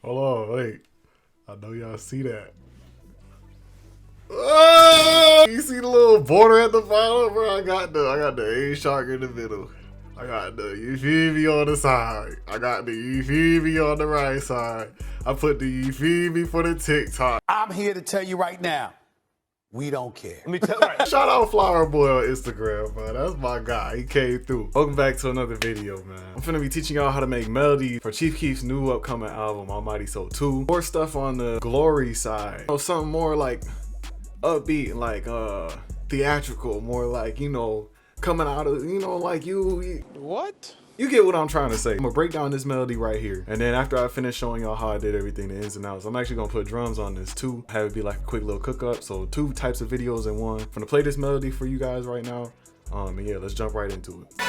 Hold on, wait. I know y'all see that. Oh, you see the little border at the bottom, bro? I got the A shark in the middle. I got the you feel me on the side. I got the you feel me on the right side. I put the you feel me for the TikTok. I'm here to tell you right now, we don't care. Let me tell you. Shout out Flower Boy on Instagram, bro. That's my guy. He came through. Welcome back to another video, man. I'm finna be teaching y'all how to make melodies for Chief Keef's new upcoming album, ALMIGHT SO 2. More stuff on the glory side. Something more like upbeat, like theatrical, more like, coming out of, like you What? you get what I'm trying to say. I'm gonna break down this melody right here, and then after I finish showing y'all how I did everything, the ins and outs, I'm actually gonna put drums on this too, have it be like a quick little cook up. So two types of videos in one. I'm gonna play this melody for you guys right now, and yeah, let's jump right into it.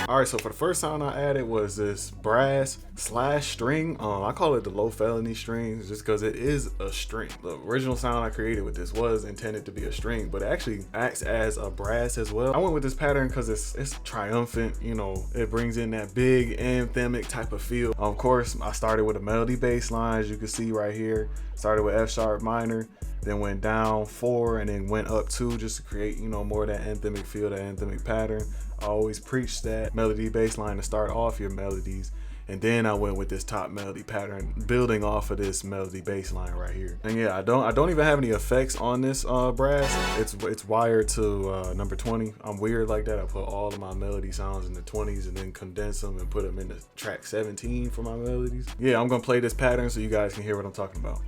All right, so for the first sound I added was this brass slash string. I call it the low felony strings just because it is a string. The original sound I created with this was intended to be a string, but it actually acts as a brass as well. I went with this pattern because it's triumphant, it brings in that big anthemic type of feel. Of course, I started with a melody bass line, as you can see right here. Started with F sharp minor, then went down 4 and then went up 2 just to create, more of that anthemic feel, that anthemic pattern. I always preach that melody bass line to start off your melodies, and then I went with this top melody pattern building off of this melody bass line right here. And yeah, I don't even have any effects on this brass. It's wired to number 20. I'm weird like that. I put all of my melody sounds in the 20s and then condense them and put them into track 17 for my melodies. Yeah, I'm gonna play this pattern so you guys can hear what I'm talking about.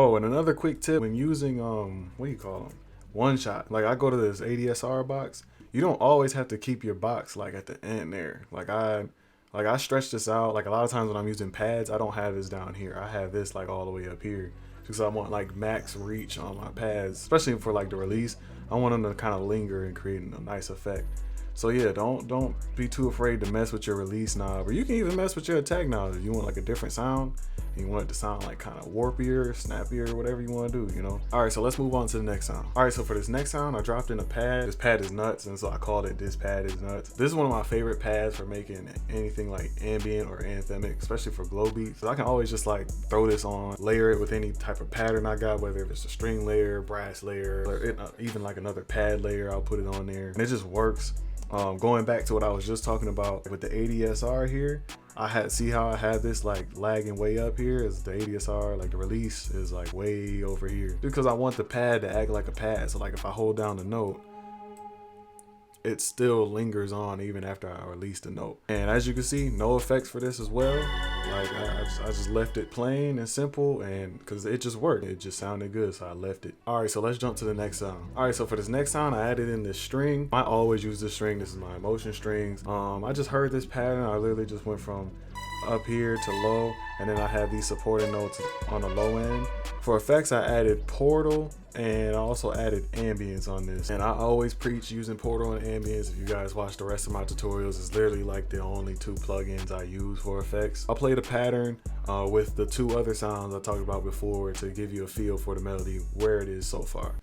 Oh, and another quick tip when using what do you call them? One shot. Like I go to this ADSR box. You don't always have to keep your box like at the end there. Like I stretch this out. Like a lot of times when I'm using pads, I don't have this down here. I have this like all the way up here because I want like max reach on my pads, especially for like the release. I want them to kind of linger and create a nice effect. So yeah, don't be too afraid to mess with your release knob, or you can even mess with your attack knob if you want like a different sound and you want it to sound like kind of warpier, snappier, whatever you want to do, All right, so let's move on to the next sound. All right, so for this next sound, I dropped in a pad. This pad is nuts, and so I called it This Pad Is Nuts. This is one of my favorite pads for making anything like ambient or anthemic, especially for glow beats. So I can always just like throw this on, layer it with any type of pattern I got, whether it's a string layer, brass layer, or even like another pad layer, I'll put it on there, and it just works. Going back to what I was just talking about with the ADSR here, see how I had this like lagging way up here is the ADSR, like the release is like way over here because I want the pad to act like a pad. So like if I hold down the note, it still lingers on even after I release the note. And as you can see, no effects for this as well. Like I just left it plain and simple, and because it just worked, it just sounded good, so I left it. All right, so let's jump to the next sound. All right, so for this next sound, I added in this string. I always use this string. This is my emotion strings. I just heard this pattern. I literally just went from up here to low, and then I have these supporting notes on the low end. For effects, I added Portal, and I also added ambience on this. And I always preach using Portal and ambience. If you guys watch the rest of my tutorials, it's literally like the only 2 plugins I use for effects. I'll play the pattern with the 2 other sounds I talked about before to give you a feel for the melody, where it is so far.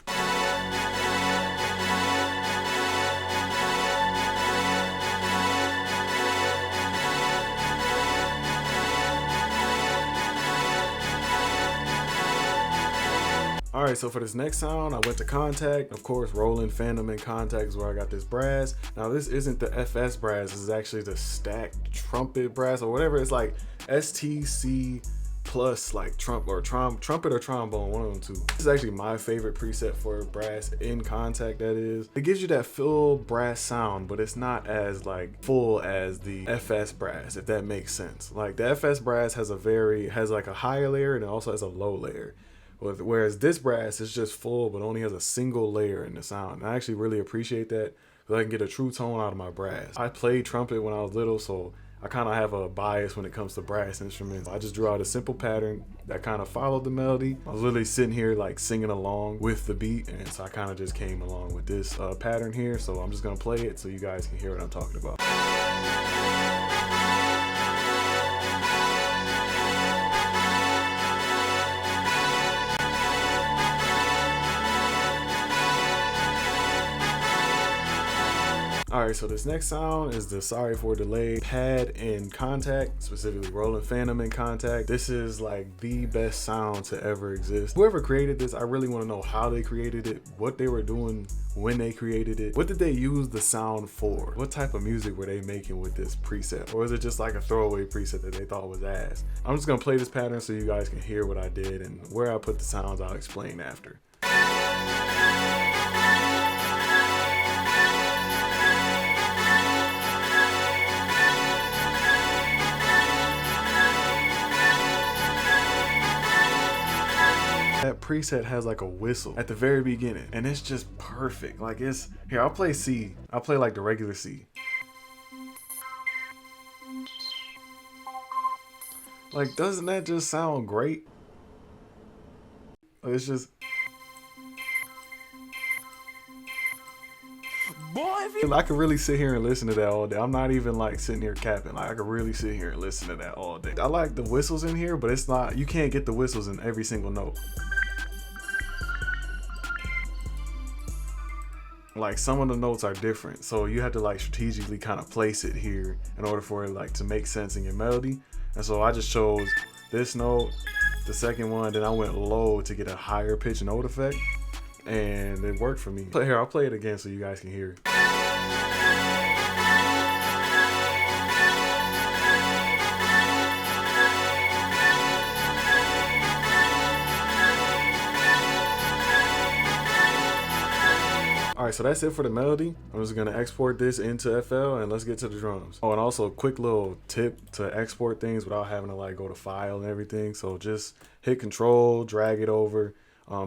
All right, so for this next sound, I went to Contact. Of course, Roland, Phantom, and Contact is where I got this brass. Now, this isn't the FS brass. This is actually the stacked trumpet brass or whatever. It's like STC plus like trumpet or trombone, one of them two. This is actually my favorite preset for brass in Contact, that is. It gives you that full brass sound, but it's not as like full as the FS brass, if that makes sense. Like the FS brass has like a higher layer and it also has a low layer. Whereas this brass is just full but only has a single layer in the sound. And I actually really appreciate that because I can get a true tone out of my brass. I played trumpet when I was little, so I kind of have a bias when it comes to brass instruments. I just drew out a simple pattern that kind of followed the melody. I was literally sitting here like singing along with the beat, and so I kind of just came along with this pattern here. So I'm just gonna play it so you guys can hear what I'm talking about. Alright, so this next sound is the Sorry for Delay pad in contact, specifically Rolling Phantom in contact. This is like the best sound to ever exist. Whoever created this, I really want to know how they created it, what they were doing when they created it, what did they use the sound for, what type of music were they making with this preset, or is it just like a throwaway preset that they thought was ass? I'm just gonna play this pattern so you guys can hear what I did, and where I put the sounds I'll explain after. That preset has like a whistle at the very beginning, and it's just perfect. Like, it's here, I'll play C. I'll play like the regular C. Like, doesn't that just sound great? It's just, boy, I could really sit here and listen to that all day. I'm not even like sitting here capping. Like, I could really sit here and listen to that all day. I like the whistles in here, but it's not, you can't get the whistles in every single note. Like, some of the notes are different, so you have to like strategically kind of place it here in order for it like to make sense in your melody. And so I just chose this note, the second one, then I went low to get a higher pitch note effect, and it worked for me. Here, I'll play it again so you guys can hear it. All right, so that's it for the melody. I'm just gonna export this into FL, and let's get to the drums. Oh, and also a quick little tip to export things without having to like go to file and everything. So just hit Control, drag it over,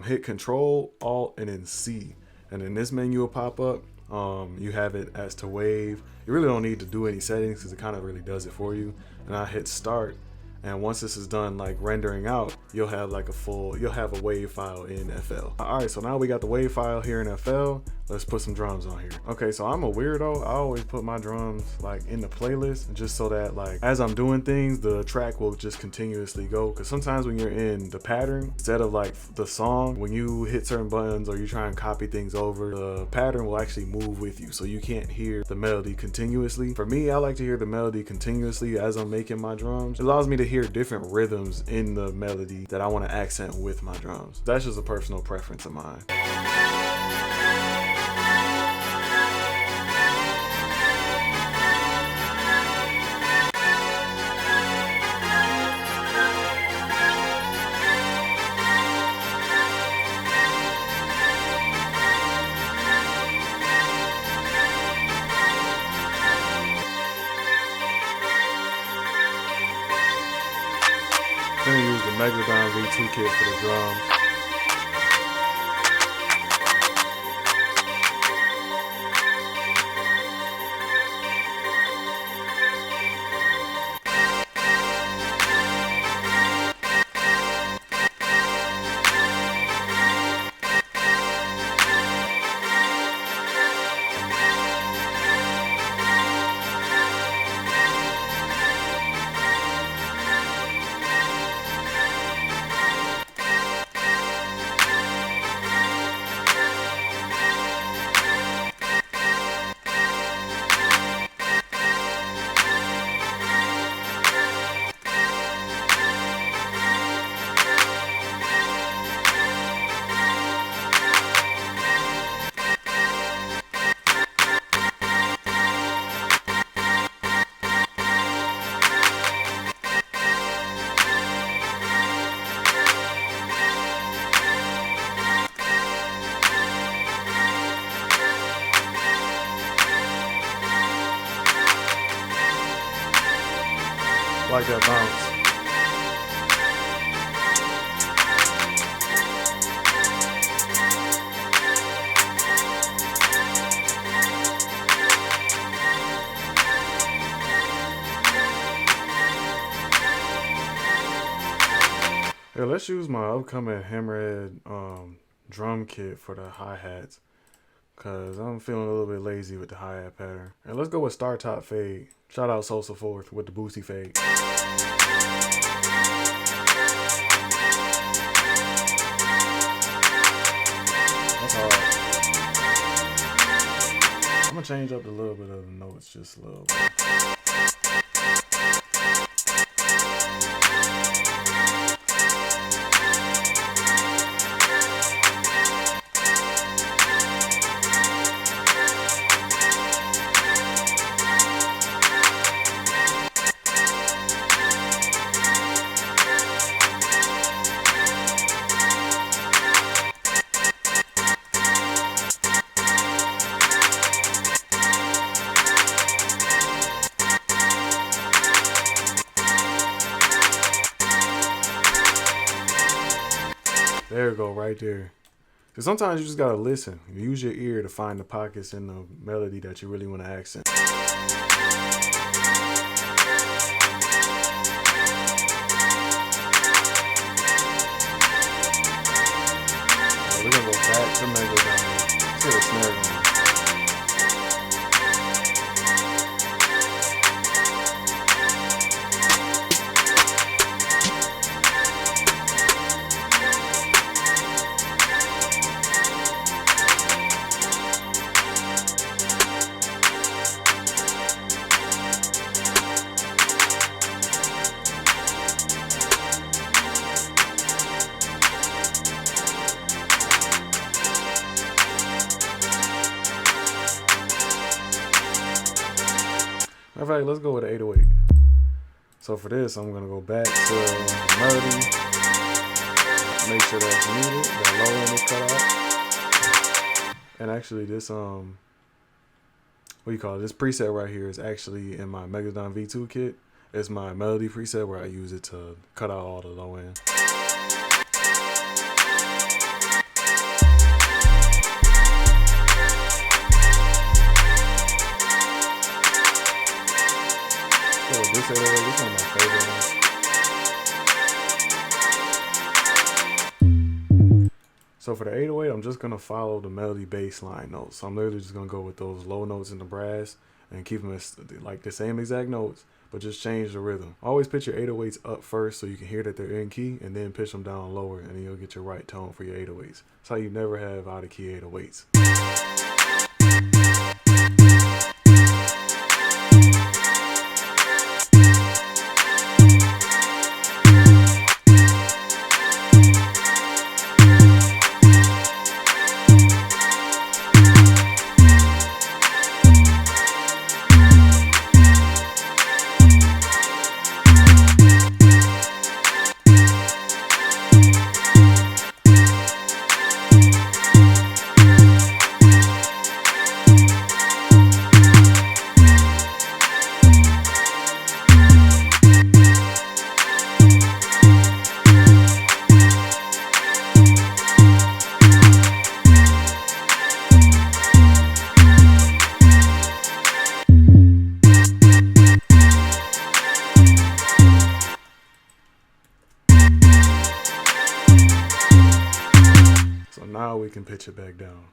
hit Control, Alt, and then C. And then this menu will pop up. You have it as to wave. You really don't need to do any settings because it kind of really does it for you. And I hit Start. And once this is done like rendering out, you'll have like you'll have a wave file in FL. All right, so now we got the wave file here in FL. Let's put some drums on here. Okay, so I'm a weirdo. I always put my drums like in the playlist just so that like as I'm doing things, the track will just continuously go. Cause sometimes when you're in the pattern, instead of like the song, when you hit certain buttons or you try and copy things over, the pattern will actually move with you. So you can't hear the melody continuously. For me, I like to hear the melody continuously as I'm making my drums. It allows me to hear different rhythms in the melody that I want to accent with my drums. That's just a personal preference of mine. I'm gonna use the Megalodon V2 kit for the drums. Like that bounce. Yeah, let's use my upcoming hammerhead drum kit for the hi-hats. Cause I'm feeling a little bit lazy with the hi-hat pattern. And let's go with Star Top Fade. Shout out Sosa Fourth with the Boosie Fade. That's hard. I'm gonna change up a little bit of the notes, just a little bit. There we go, right there. So sometimes you just gotta listen. Use your ear to find the pockets in the melody that you really want to accent. So we're gonna go back to megalodon. Let's get a snare going. In fact, let's go with an 808. So for this, I'm gonna go back to the melody. Make sure that's muted. That low end is cut out. And actually, this what do you call it? This preset right here is actually in my Megalodon V2 kit. It's my melody preset where I use it to cut out all the low end. This is one of my favorite ones. So for the 808, I'm just gonna follow the melody bass line notes. So I'm literally just gonna go with those low notes in the brass and keep them as, like the same exact notes, but just change the rhythm. Always pitch your 808s up first so you can hear that they're in key, and then pitch them down lower, and then you'll get your right tone for your 808s. That's how you never have out of key 808s. So now we can pitch it back down.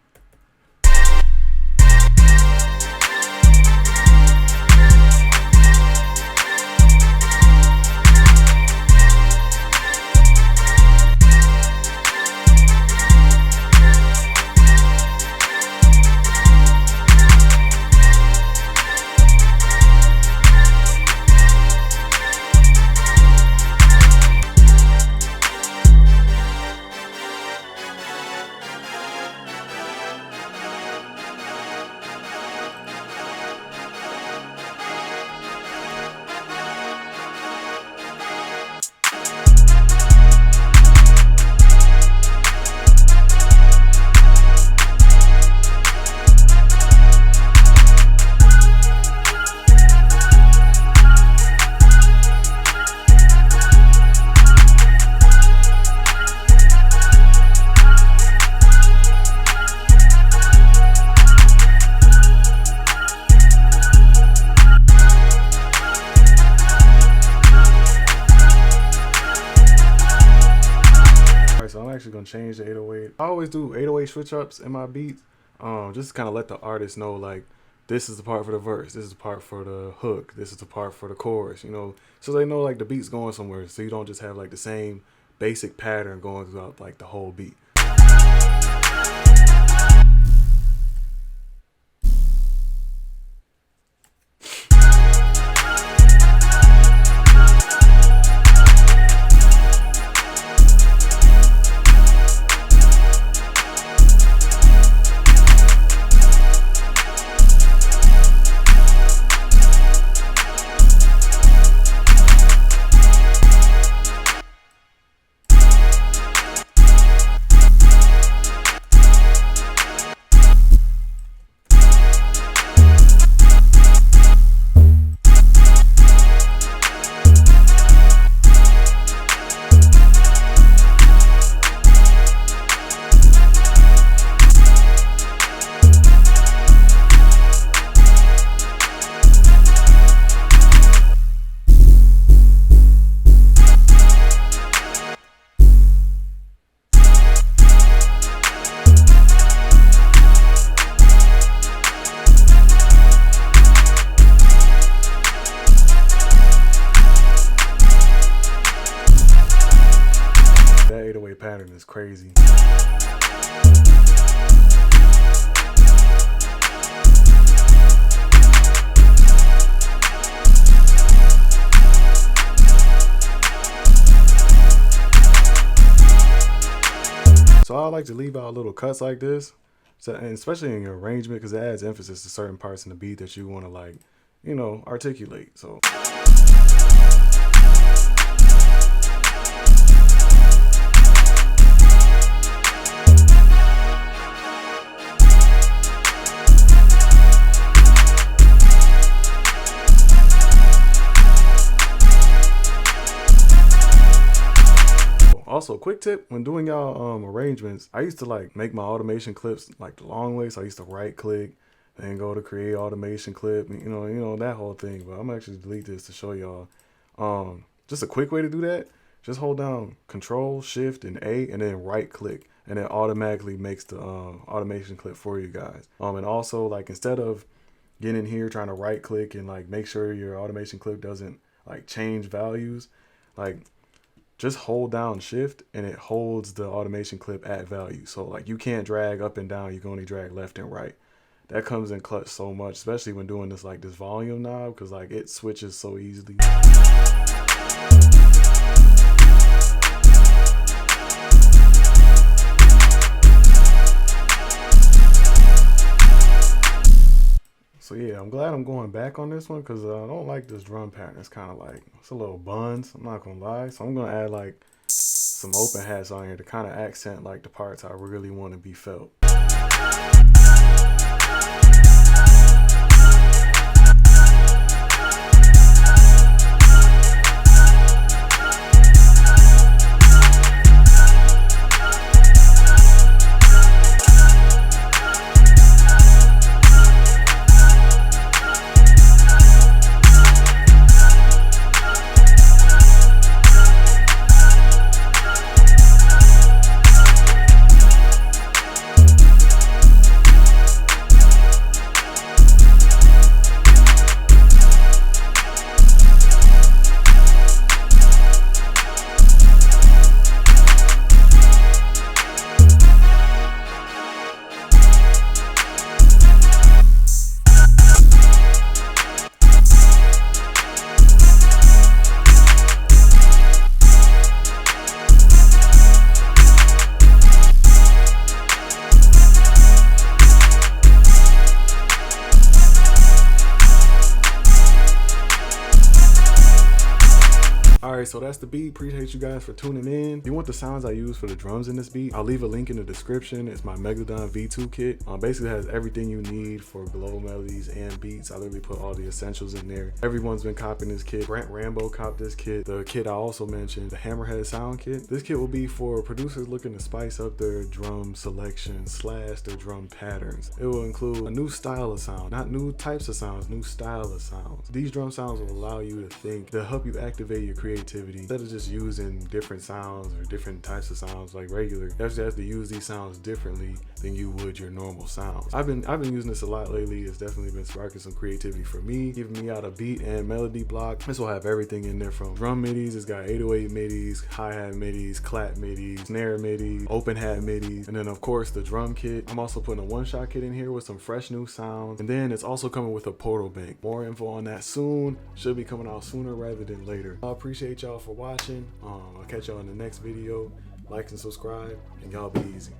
actually gonna change the 808. I always do 808 switch ups in my beats, just to kind of let the artist know, like, this is the part for the verse, this is the part for the hook, this is the part for the chorus, you know, so they know like the beat's going somewhere, so you don't just have like the same basic pattern going throughout like the whole beat. Pattern is crazy. So I like to leave out little cuts like this, so, and especially in your arrangement, because it adds emphasis to certain parts in the beat that you want to, like, you know, articulate. So also, quick tip, when doing y'all arrangements, I used to like make my automation clips like the long way, so I used to right click and go to create automation clip, you know that whole thing. But I'm actually delete this to show y'all just a quick way to do that. Just hold down Control, Shift, and A, and then right click, and it automatically makes the automation clip for you guys. And also, like, instead of getting in here trying to right click and like make sure your automation clip doesn't like change values, like, just hold down Shift and it holds the automation clip at value. So like you can't drag up and down, you can only drag left and right. That comes in clutch so much, especially when doing this like this volume knob, because like it switches so easily. So yeah, I'm glad I'm going back on this one, because I don't like this drum pattern. It's kind of like, it's a little buns, I'm not gonna lie. So I'm gonna add like some open hats on here to kind of accent like the parts I really want to be felt. Alright, so that's the beat. Appreciate you guys for tuning in. If you want the sounds I use for the drums in this beat, I'll leave a link in the description. It's my Megalodon V2 kit. Basically has everything you need for GLO melodies and beats. I literally put all the essentials in there. Everyone's been copying this kit. Brent Rambo copped this kit. The kit I also mentioned, the Hammerhead Sound Kit. This kit will be for producers looking to spice up their drum selection / their drum patterns. It will include a new style of sound, not new types of sounds, new style of sounds. These drum sounds will allow you to think, they'll help you activate your creativity creativity. Instead of just using different sounds or different types of sounds like regular, you actually have to use these sounds differently than you would your normal sounds. I've been using this a lot lately. It's definitely been sparking some creativity for me, giving me out a beat and melody block. This will have everything in there from drum midis. It's got 808 midis, hi-hat midis, clap midis, snare midi, open hat midis, and then of course the drum kit. I'm also putting a one-shot kit in here with some fresh new sounds, and then it's also coming with a portal bank. More info on that soon. Should be coming out sooner rather than later. I appreciate y'all for watching. I'll catch y'all in the next video. Like and subscribe, and y'all be easy.